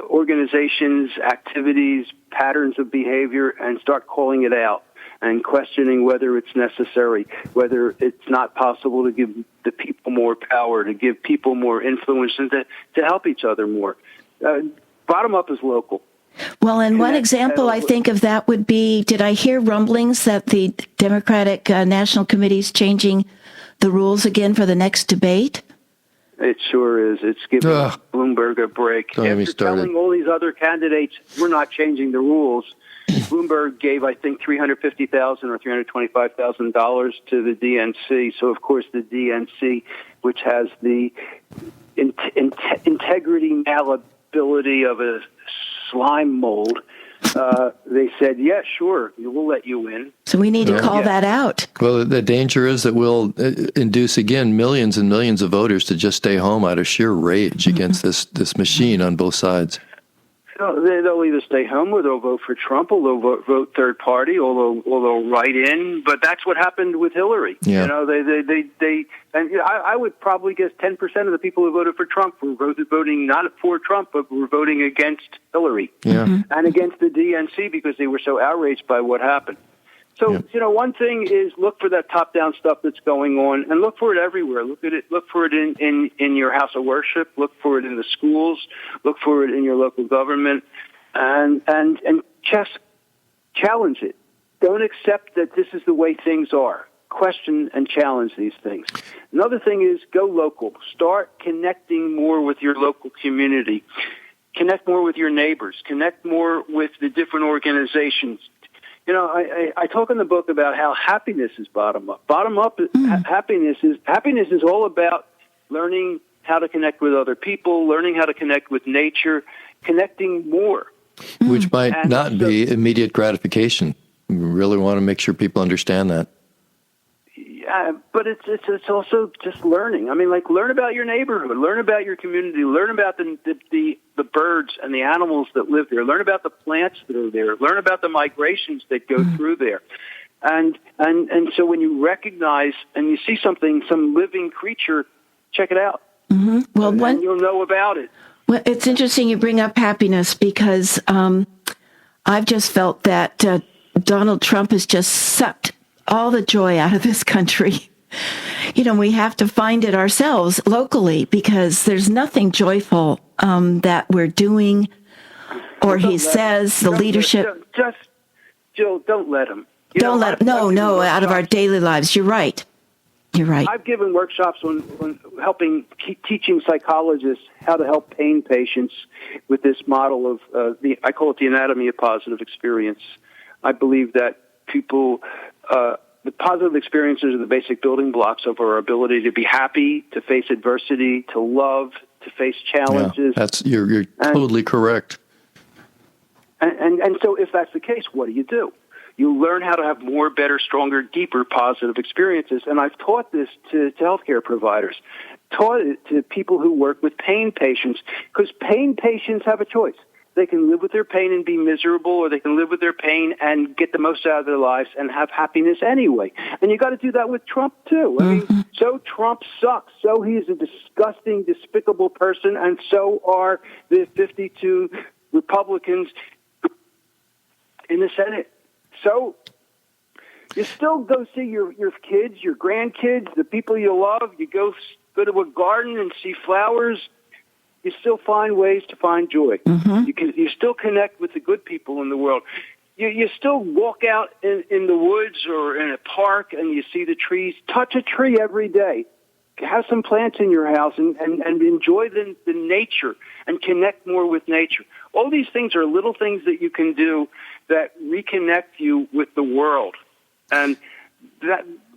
organizations, activities, patterns of behavior, and start calling it out and questioning whether it's necessary, whether it's not possible to give the people more power, to give people more influence, and to help each other more. Bottom-up is local. Well, and one example I think of that would be, did I hear rumblings that the Democratic National Committee is changing the rules again for the next debate? It sure is. It's giving Bloomberg a break. After telling all these other candidates, we're not changing the rules, Bloomberg gave, I think, $350,000 or $325,000 to the DNC. So, of course, the DNC, which has the integrity malleability of a slime mold, they said, yeah, sure, we'll let you in. So we need to call that out. Well, the danger is that we'll induce, again, millions and millions of voters to just stay home out of sheer rage against this machine on both sides. They'll either stay home or they'll vote for Trump, or they'll vote third party, or they'll write in. But that's what happened with Hillary. Yeah. You know, I would probably guess 10% of the people who voted for Trump were voting not for Trump, but were voting against Hillary and against the DNC because they were so outraged by what happened. So, one thing is look for that top-down stuff that's going on, and look for it everywhere. Look for it in your house of worship. Look for it in the schools. Look for it in your local government, and just challenge it. Don't accept that this is the way things are. Question and challenge these things. Another thing is go local. Start connecting more with your local community. Connect more with your neighbors. Connect more with the different organizations. I talk in the book about how happiness is bottom up. Bottom up, happiness is all about learning how to connect with other people, learning how to connect with nature, connecting more. Which might not be immediate gratification. We really want to make sure people understand that. Yeah, but it's also just learning. I mean, learn about your neighborhood, learn about your community, learn about the birds and the animals that live there, learn about the plants that are there, learn about the migrations that go through there. And so when you recognize and you see something, some living creature, check it out. Mm-hmm. Well, and you'll know about it. Well, it's interesting you bring up happiness because I've just felt that Donald Trump has just sucked all the joy out of this country. We have to find it ourselves locally because there's nothing joyful that we're doing or he says the leadership. Jill, don't let him. Don't let him. No, out of our daily lives. You're right. I've given workshops on helping teaching psychologists how to help pain patients with this model of I call it the anatomy of positive experience. I believe that people, the positive experiences are the basic building blocks of our ability to be happy, to face adversity, to love, to face challenges. Yeah, you're totally correct. And so if that's the case, what do? You learn how to have more, better, stronger, deeper positive experiences. And I've taught this to healthcare providers, taught it to people who work with pain patients, because pain patients have a choice. They can live with their pain and be miserable, or they can live with their pain and get the most out of their lives and have happiness anyway. And you got to do that with Trump, too. I mean, so Trump sucks. So he's a disgusting, despicable person, and so are the 52 Republicans in the Senate. So you still go see your kids, your grandkids, the people you love. You go to a garden and see flowers. You still find ways to find joy. Mm-hmm. You still connect with the good people in the world. You still walk out in the woods or in a park and you see the trees. Touch a tree every day. Have some plants in your house and enjoy the nature and connect more with nature. All these things are little things that you can do that reconnect you with the world. And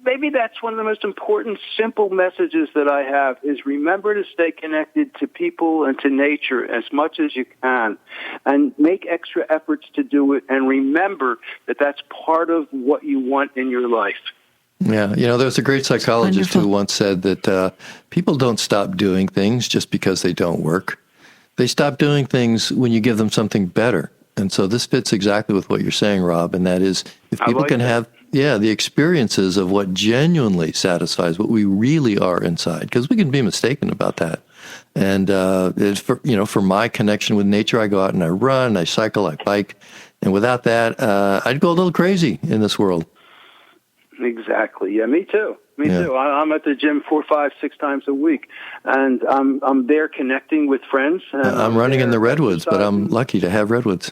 maybe that's one of the most important, simple messages that I have is remember to stay connected to people and to nature as much as you can and make extra efforts to do it and remember that that's part of what you want in your life. Yeah, there's a great psychologist who once said that people don't stop doing things just because they don't work. They stop doing things when you give them something better. And so this fits exactly with what you're saying, Rob, and that is if people can have the experiences of what genuinely satisfies what we really are inside, because we can be mistaken about that. And for my connection with nature, I go out and I run, I cycle, I bike, and without that, I'd go a little crazy in this world. Exactly. Yeah, me too. Me too. I'm at the gym 4, 5, 6 times a week, and I'm there connecting with friends. I'm running in the redwoods, but I'm lucky to have redwoods.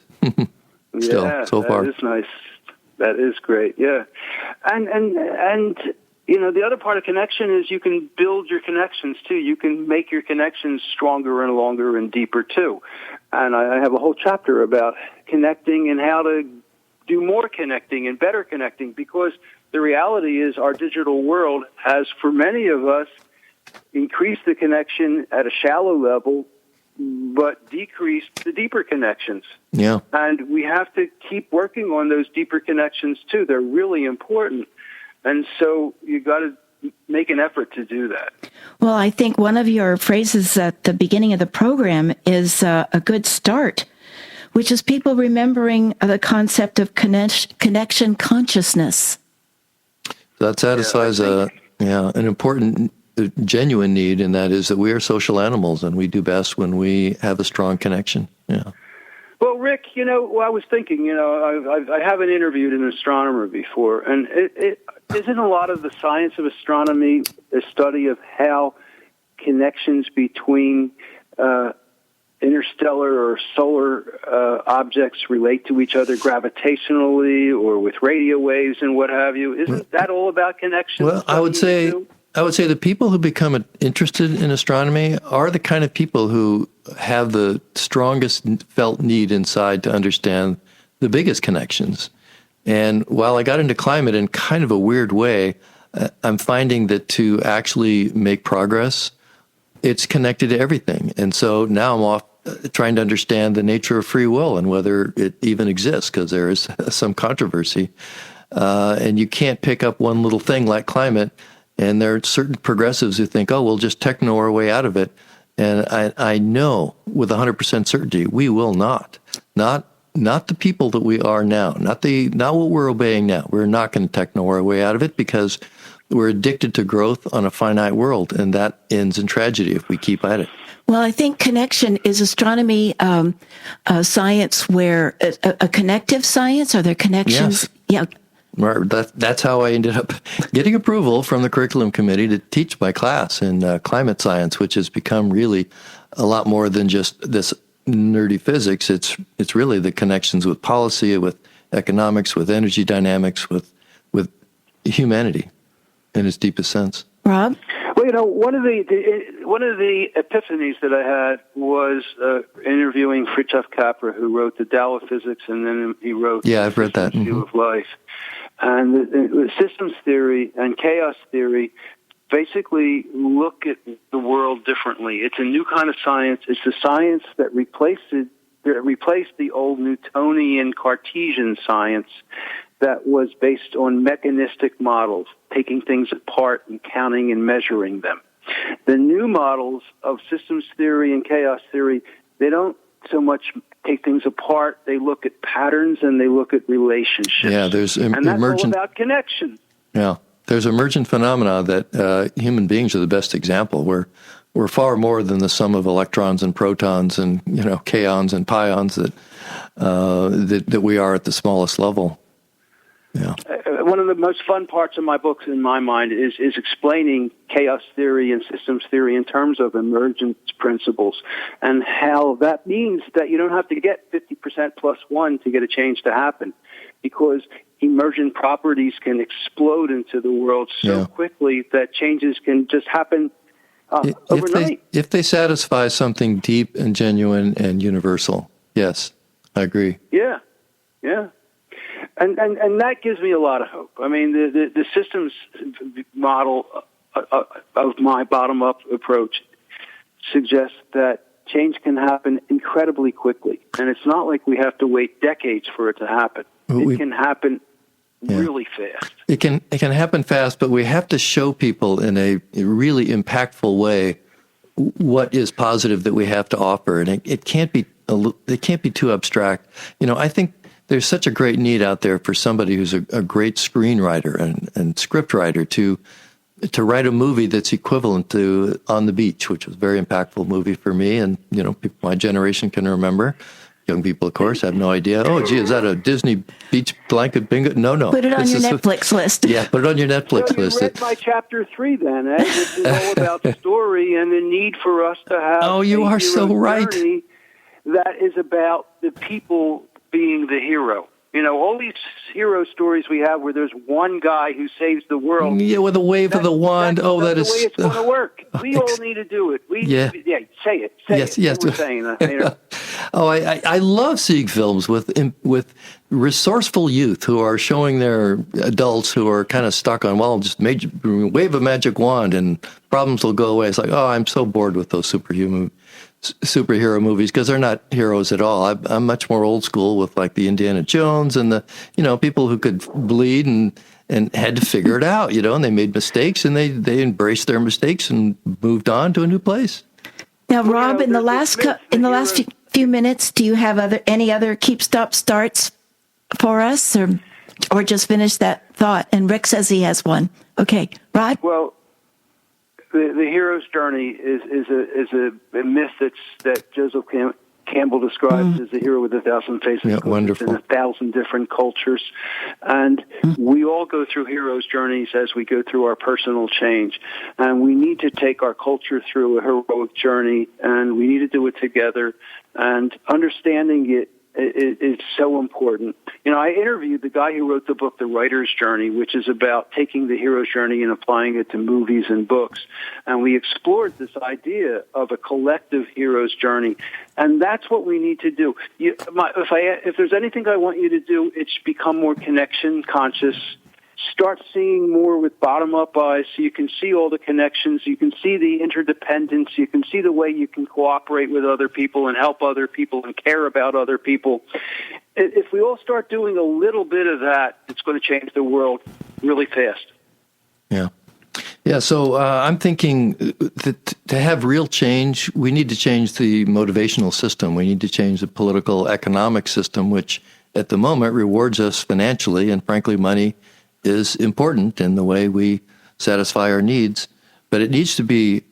Still, so far. That is nice. That is great. Yeah, and the other part of connection is you can build your connections too. You can make your connections stronger and longer and deeper too. And I have a whole chapter about connecting and how to do more connecting and better connecting, because the reality is our digital world has, for many of us, increased the connection at a shallow level, but decreased the deeper connections. Yeah. And we have to keep working on those deeper connections, too. They're really important. And so you got to make an effort to do that. Well, I think one of your phrases at the beginning of the program is a good start, which is people remembering the concept of connection consciousness. That satisfies an important, genuine need, and that is that we are social animals, and we do best when we have a strong connection. Yeah. Well, Rick, I was thinking, I haven't interviewed an astronomer before, and it isn't a lot of the science of astronomy a study of how connections between interstellar or solar objects relate to each other gravitationally or with radio waves and what have you. Isn't that all about connections? Well, I would say the people who become interested in astronomy are the kind of people who have the strongest felt need inside to understand the biggest connections. And while I got into climate in kind of a weird way, I'm finding that to actually make progress, it's connected to everything. And so now I'm off trying to understand the nature of free will and whether it even exists, because there is some controversy. And you can't pick up one little thing like climate. And there are certain progressives who think, we'll just techno our way out of it. And I know with 100% certainty we will not. Not the people that we are now. Not what we're obeying now. We're not going to techno our way out of it because we're addicted to growth on a finite world, and that ends in tragedy if we keep at it. Well, I think connection is astronomy science where a connective science. Are there connections? Yes. Yeah. That's how I ended up getting approval from the curriculum committee to teach my class in climate science, which has become really a lot more than just this nerdy physics. It's really the connections with policy, with economics, with energy dynamics, with humanity in its deepest sense. Rob? Well, one of the epiphanies that I had was interviewing Fritjof Capra, who wrote the Tao of Physics, and then he wrote I've read that. View of Life. And the systems theory and chaos theory basically look at the world differently. It's a new kind of science. It's a science that replaced the old Newtonian Cartesian science that was based on mechanistic models, taking things apart and counting and measuring them. The new models of systems theory and chaos theory, they don't so much take things apart. They look at patterns and they look at relationships. Yeah, there's and that's all about connection. Yeah, there's emergent phenomena that human beings are the best example. We're far more than the sum of electrons and protons and kaons and pions that we are at the smallest level. Yeah. One of the most fun parts of my books, in my mind, is explaining chaos theory and systems theory in terms of emergence principles and how that means that you don't have to get 50% plus 1 to get a change to happen, because emergent properties can explode into the world so quickly that changes can just happen overnight. If they satisfy something deep and genuine and universal, yes, I agree. Yeah. And that gives me a lot of hope. I mean, the systems model of my bottom-up approach suggests that change can happen incredibly quickly. And it's not like we have to wait decades for it to happen. It can happen really fast. It can happen fast, but we have to show people in a really impactful way what is positive that we have to offer. And it can't be too abstract. I think there's such a great need out there for somebody who's a great screenwriter and script writer to write a movie that's equivalent to On the Beach, which was a very impactful movie for me. And, people my generation can remember. Young people, of course, have no idea. Oh, gee, is that a Disney beach blanket bingo? No. Put it on your Netflix list. Yeah, put it on your Netflix list. You read my chapter 3 then, Ed, which is all about story and the need for us to have you are so right. That is about the people being the hero. All these hero stories we have where there's one guy who saves the world. Yeah, with a wave of the wand. That's the way it's going to work. We all need to do it. Say it. Yes. We're saying that. I love seeing films with resourceful youth who are showing their adults who are kind of stuck on, just wave a magic wand and problems will go away. It's like, I'm so bored with those superhero movies because they're not heroes at all. I'm much more old school with like the Indiana Jones and the people who could bleed and had to figure it out, and they made mistakes and they embraced their mistakes and moved on to a new place. Now, Rob, in the last few minutes, do you have any other keep stop starts for us, or just finish that thought? And Rick says he has one. Okay, Rod. Well, the hero's journey is a myth that Joseph Campbell describes as the hero with 1,000 faces. Yeah, wonderful. In 1,000 different cultures. And we all go through hero's journeys as we go through our personal change. And we need to take our culture through a heroic journey, and we need to do it together. And understanding it is so important. You know, I interviewed the guy who wrote the book, The Writer's Journey, which is about taking the hero's journey and applying it to movies and books. And we explored this idea of a collective hero's journey. And that's what we need to do. If there's anything I want you to do, it's become more connection conscious. Start seeing more with bottom-up eyes so you can see all the connections, you can see the interdependence, you can see the way you can cooperate with other people and help other people and care about other people. If we all start doing a little bit of that, it's going to change the world really fast. Yeah. Yeah, so I'm thinking that to have real change, we need to change the motivational system. We need to change the political economic system, which at the moment rewards us financially, and frankly, money is important in the way we satisfy our needs, but it needs to be,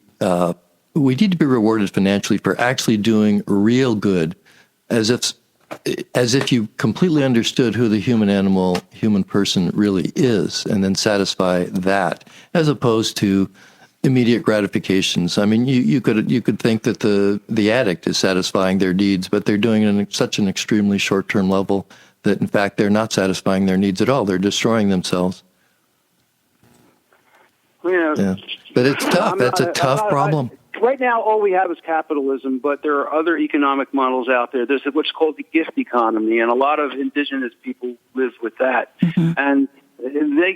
we need to be rewarded financially for actually doing real good, as if you completely understood who the human person really is, and then satisfy that, as opposed to immediate gratifications. I mean, you could think that the addict is satisfying their needs, but they're doing it on such an extremely short-term level that, in fact, they're not satisfying their needs at all. They're destroying themselves. Yeah. But it's tough. That's a tough problem. Right now, all we have is capitalism, but there are other economic models out there. There's what's called the gift economy, and a lot of indigenous people live with that. Mm-hmm. And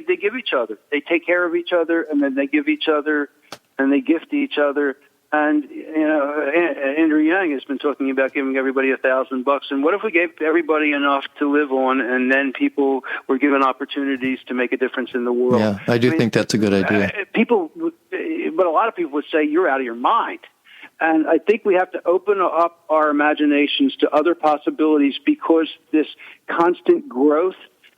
they give each other. They take care of each other, and then they give each other, and they gift each other. And, you know, Andrew Yang has been talking about giving everybody $1,000. And what if we gave everybody enough to live on, and then people were given opportunities to make a difference in the world? Yeah, I think that's a good idea. But a lot of people would say, you're out of your mind. And I think we have to open up our imaginations to other possibilities, because this constant growth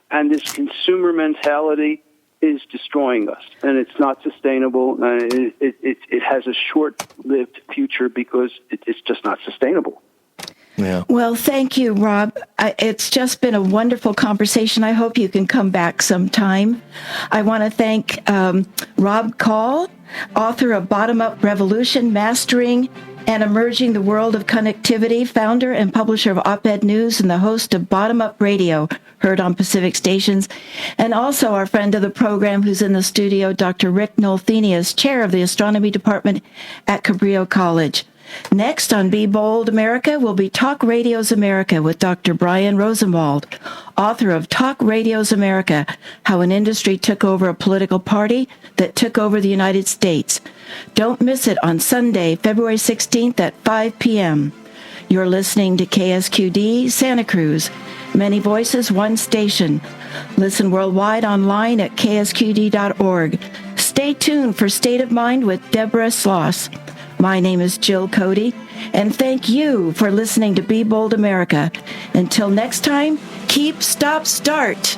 and this consumer mentality is destroying us, and it's not sustainable. It has a short-lived future because it's just not sustainable. Yeah. Well, thank you, Rob. It's just been a wonderful conversation. I hope you can come back sometime. I want to thank Rob Call, author of Bottom Up Revolution, Mastering and Emerging the World of Connectivity, founder and publisher of Op-Ed News, and the host of Bottom Up Radio, heard on Pacific stations, and also our friend of the program who's in the studio, Dr. Rick Nolthenius, chair of the astronomy department at Cabrillo College. Next on Be Bold America will be Talk Radio's America with Dr. Brian Rosenwald, author of Talk Radio's America, How an Industry Took Over a Political Party That Took Over the United States. Don't miss it on Sunday, February 16th at 5 p.m. You're listening to KSQD, Santa Cruz. Many voices, one station. Listen worldwide online at ksqd.org. Stay tuned for State of Mind with Deborah Sloss. My name is Jill Cody, and thank you for listening to Be Bold America. Until next time, keep, stop, start.